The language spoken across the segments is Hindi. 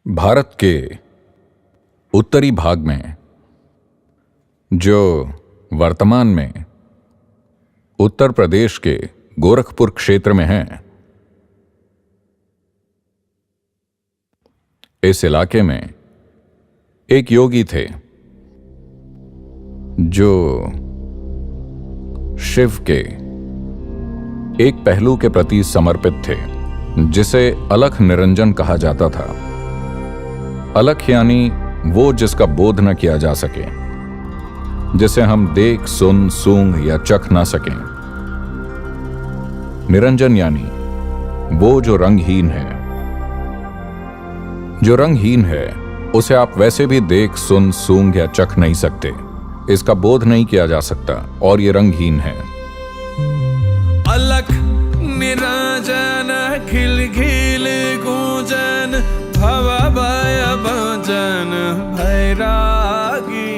भारत के उत्तरी भाग में, जो वर्तमान में उत्तर प्रदेश के गोरखपुर क्षेत्र में है, इस इलाके में एक योगी थे जो शिव के एक पहलू के प्रति समर्पित थे, जिसे अलख निरंजन कहा जाता था। अलख यानी वो जिसका बोध न किया जा सके, जिसे हम देख, सुन, सूंघ या चख ना सकें। निरंजन यानी वो जो रंगहीन है। जो रंगहीन है उसे आप वैसे भी देख, सुन, सूंघ या चख नहीं सकते, इसका बोध नहीं किया जा सकता, और ये रंगहीन है। अलख निरंजन खिल खिल गूंजन भव भय भजन भैरागी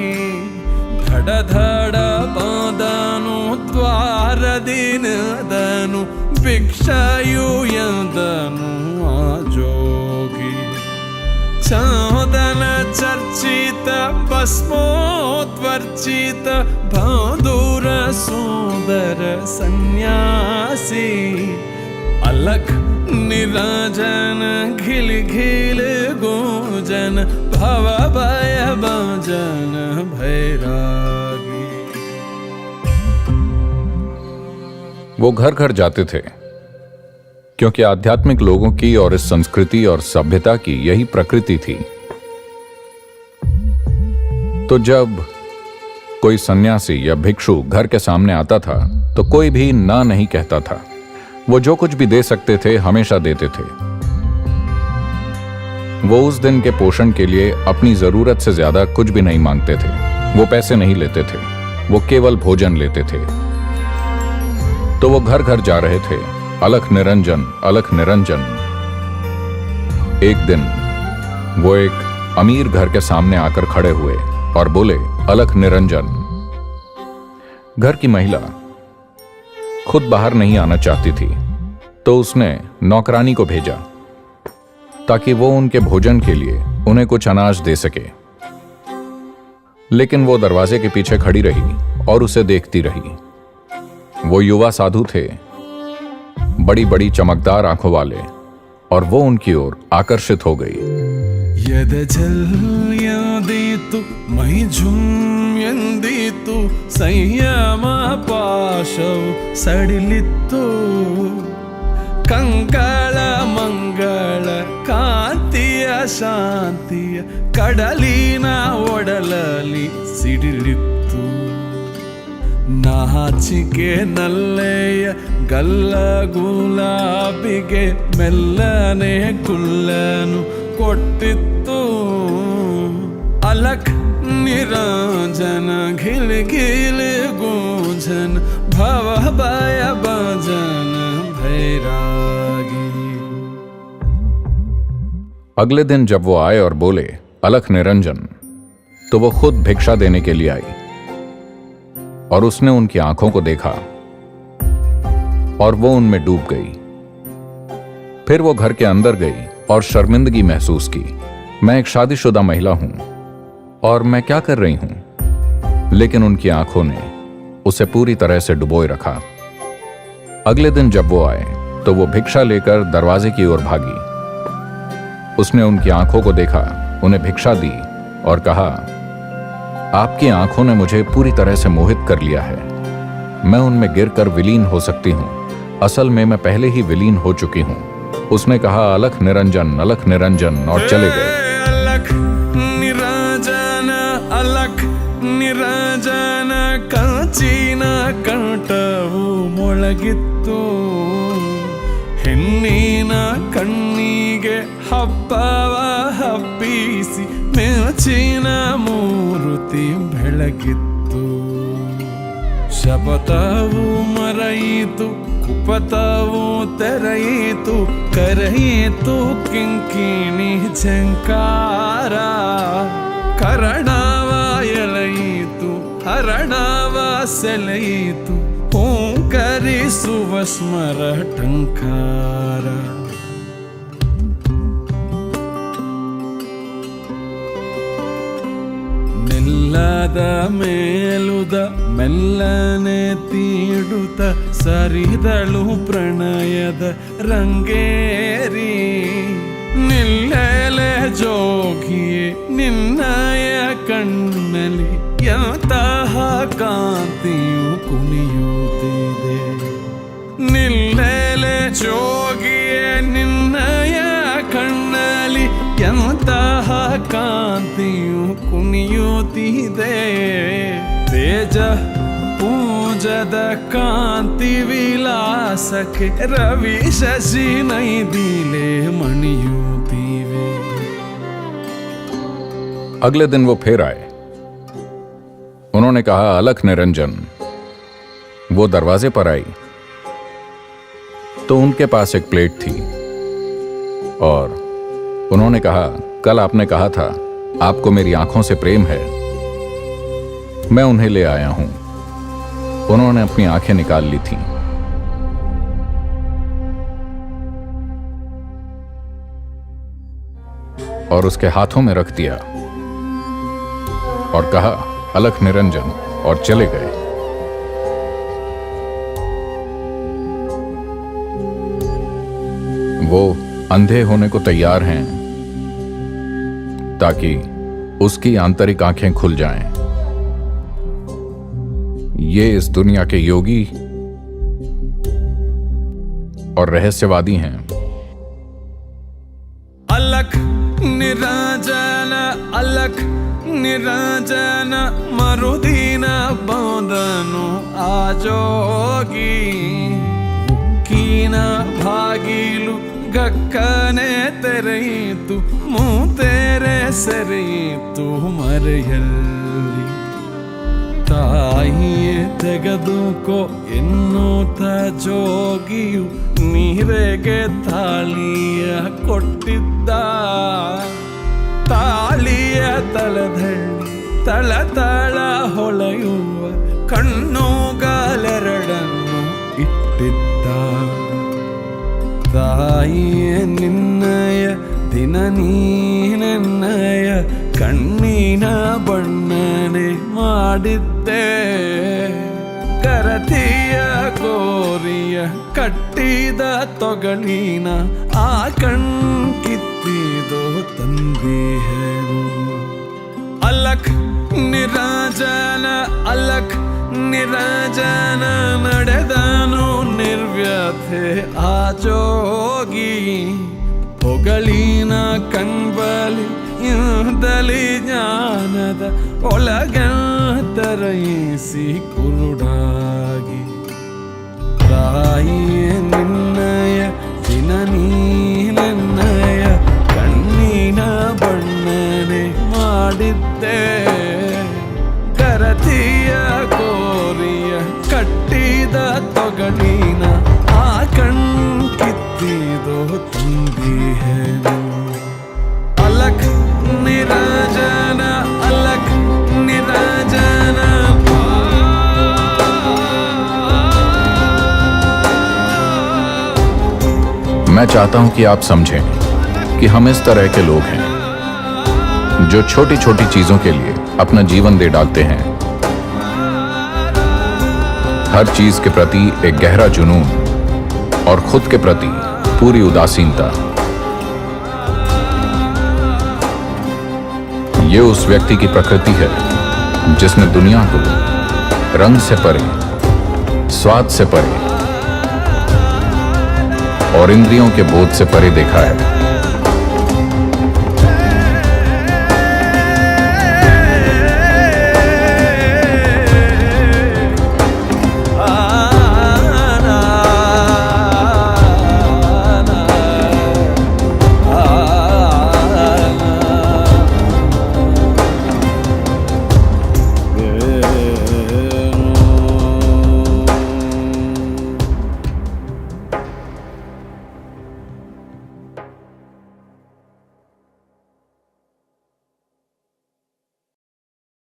धड़ धड़ बदनु द्वार दिन दनु भिक्षायु यदनु आजोगी चौदन चर्चित भस्मोत्वर्चित भादुर सुंदर सन्यासी अलख निरंजन घिल घिल गूंजन भव भय भजन भैरागी। वो घर घर जाते थे, क्योंकि आध्यात्मिक लोगों की और इस संस्कृति और सभ्यता की यही प्रकृति थी। तो जब कोई सन्यासी या भिक्षु घर के सामने आता था तो कोई भी ना नहीं कहता था। वो जो कुछ भी दे सकते थे हमेशा देते थे। वो उस दिन के पोषण के लिए अपनी जरूरत से ज्यादा कुछ भी नहीं मांगते थे। वो पैसे नहीं लेते थे, वो केवल भोजन लेते थे। तो वो घर घर जा रहे थे, अलख निरंजन, अलख निरंजन। एक दिन वो एक अमीर घर के सामने आकर खड़े हुए और बोले, अलख निरंजन। घर की महिला खुद बाहर नहीं आना चाहती थी, तो उसने नौकरानी को भेजा ताकि वो उनके भोजन के लिए उन्हें कुछ अनाज दे सके। लेकिन वो दरवाजे के पीछे खड़ी रही और उसे देखती रही। वो युवा साधु थे, बड़ी बड़ी चमकदार आंखों वाले, और वो उनकी ओर आकर्षित हो गई। यद जल यदितु मयि झुम्यन्दितु संयम पाशौ सडिलित्तु कंकळ मंगळ कांतिय शांतिय कಡಲಿನ ಒಡಲಲಿ ಸಿಡಿಲಿತ್ತು ನಾಚಿಕೆ ನಲ್ಲೆಯ ಗಲ್ಲ ಗುಲಾಬಿಗೆ ಮೆಲ್ಲನೆ ಕುಲ್ಲನು ಕೊಟ್ಟಿತ್ತು अलख निरंजन घिल घिल गूंजन भव भय भजन भैरागी। अगले दिन जब वो आए और बोले, अलख निरंजन, तो वो खुद भिक्षा देने के लिए आई और उसने उनकी आंखों को देखा और वो उनमें डूब गई। फिर वो घर के अंदर गई और शर्मिंदगी महसूस की। मैं एक शादीशुदा महिला हूं और मैं क्या कर रही हूं? लेकिन उनकी आंखों ने उसे पूरी तरह से डुबोए रखा। अगले दिन जब वो आए तो वो भिक्षा लेकर दरवाजे की ओर भागी। उसने उनकी आंखों को देखा, उन्हें भिक्षा दी और कहा, आपकी आंखों ने मुझे पूरी तरह से मोहित कर लिया है। मैं उनमें गिरकर विलीन हो सकती हूं। असल में मैं पहले ही विलीन हो चुकी हूं। उसने कहा, अलख निरंजन, अलख निरंजन, और चले गए। अलख निरंजन, अलख निरंजन कांचिನ ಕಂಠವು ಮೊಳಗಿತ್ತು ಹೆಣ್ಣಿನ ಕಣ್ಣಿಗೆ ಹಬ್ಬವ ಹಬ್ಬಿಸಿ ಮೆಚ್ಚಿನ ಮೂರ್ತಿ ಬೆಳಗಿತ್ತು ಶಪಥವು ಮರೆಯಿತು ಕುಪಥವು ತೆರೆಯಿತು ಕರೆಯಿತು ಕಿಂಕಿಣಿ ಝಂಕಾರ ಕರಣವ ಎಳೆಯಿತು ಹರಣವ ಸೆಳೆಯಿತು ಓಂಕರಿಸುವ ಸ್ಮರ ಟಂಕಾರ ನೆಲದ ಮೇಲುದ ಮೆಲ್ಲನೆ ತೀಡುತ್ತ ಸರಿದಳು ಪ್ರಣಯದ ರಂಗೇರಿ. ನಿಲ್ಲೆಲೆ ಜೋಗಿಯೇ ನಿನ್ನಯ ಕಣ್ಣಲ್ಲಿ ಎಂತಹ ಕಾಂತಿಯು ಕುಣಿಯುತ್ತಿದೆ. ನಿಲ್ಲೆಲೆ ಜೋಗಿಯೇ ನಿನ್ನಯ ಕಣ್ಣಲ್ಲಿ ಎಂತಹ ಕಾಂತಿಯು ಕುಣಿಯುತ್ತಿದೆ. ತೇಜ ಪೂಜದ ಕಾಂತಿ ವಿಲಾಸಕ್ಕೆ ರವಿ ಶಶಿ ನೈದಿಲೆ ಮಣಿಯುತ್ತಿವೆ. अगले दिन वो फिर आए. उन्होंने कहा, अलख निरंजन. वो दरवाजे पर आई तो उनके पास एक प्लेट थी और उन्होंने कहा, कल आपने कहा था आपको मेरी आंखों से प्रेम है, मैं उन्हें ले आया हूं. उन्होंने अपनी आंखें निकाल ली थीं. और उसके हाथों में रख दिया और कहा, अलख निरंजन, और चले गए. वो अंधे होने को तैयार हैं ताकि उसकी आंतरिक आंखें खुल जाएं. ये इस दुनिया के योगी और रहस्यवादी हैं. अलख निरंजन अलख निरंजन मरुदीन बंदनु आजोगी. ಉಕ್ಕಿನ ಬಾಗಿಲು ಗಕ್ಕನೆ ತೆರೆಯಿತು, ಮೂತೆರೆ ಸೆರೆಯಿತು ಮರೆಯಲ್ಲಿ. ತಾಯಿಯೇ ತೆಗೆದುಕೋ ಎನ್ನುತ್ತ ಜೋಗಿಯು ನೀರೆಗೆ ತಾಳಿಯ ಕೊಟ್ಟಿದ್ದ. ತಾಳಿಯ ತಳಧಳ್ಳಿ ತಳತಳ ಹೊಳೆಯುವ ಕಣ್ಣುಗಳೆರಡನ್ನು ಇಟ್ಟಿದ್ದ. ತಾಯಿಯ ನಿನ್ನಯ ದಿನ ನೀನೆನ್ನಯ ಕಣ್ಣಿನ ಬಣ್ಣನೆ ಮಾಡಿದ್ದೆ. ಕರತಿಯ ಗೋರಿಯ ಕಟ್ಟಿದ ತೊಗಳಿನ ಆ ಕಣ್ಕಿತ್ತಿದೋ ತಂದಿಹೆನು. ಅಲಕ್ ನಿರಾಜನ ಅಲಕ್ ನಿರಾಜನ ನಡೆದನು ನಿರ್ವ್ಯಥೆ ಆ ಜೋಗಿ. ಹೊಗಳಿನ ಕಣ್ಬಲಿ ಇಂದಲಿ ಜ್ಞಾನದ ಒಳಗಂತರಯಿಸಿ ಕುರುಡಾಗಿ. ತಾಯಿಯ ನಿನ್ನಯ ದಿನ ನೀನೆನ್ನಯ ಕಣ್ಣಿನ ಬಣ್ಣನೆ ಮಾಡಿದ್ದೆ. ಕರತಿಯ ಕೋರಿಯ ಕಟ್ಟಿದ ತೊಗಳಿನ ಆ ಕಣ್ಕಿತ್ತಿದೋ ತಂದಿಹೆನು. अलख निरंजन अलख निरंजन. मैं चाहता हूं कि आप समझें कि हम इस तरह के लोग हैं जो छोटी छोटी चीजों के लिए अपना जीवन दे डालते हैं. हर चीज के प्रति एक गहरा जुनून और खुद के प्रति पूरी उदासीनता. ये उस व्यक्ति की प्रकृति है जिसने दुनिया को रंग से परे, स्वाद से परे और इंद्रियों के बोध से परे देखा है.